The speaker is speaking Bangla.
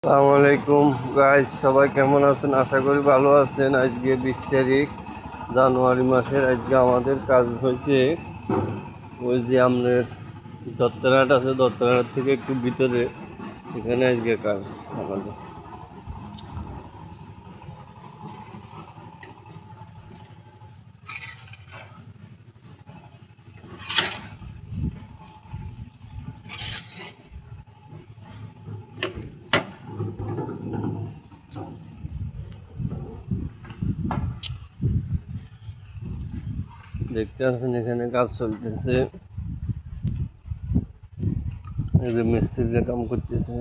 আসসালামু আলাইকুম গাইস, সবাই কেমন আছেন? আশা করি ভালো আছেন। আজকে 20 তারিখ জানুয়ারি মাসের। আজকে আমাদের কাজ হয়েছে ওই যে আমাদের দত্তরহাট আছে, দত্তরহাট থেকে একটু ভিতরে, এখানে আজকে কাজ আমাদের। দেখতে আছেন এখানে কাজ চলতেছে, এই যে মিস্ত্রিরা কাম করতেছে।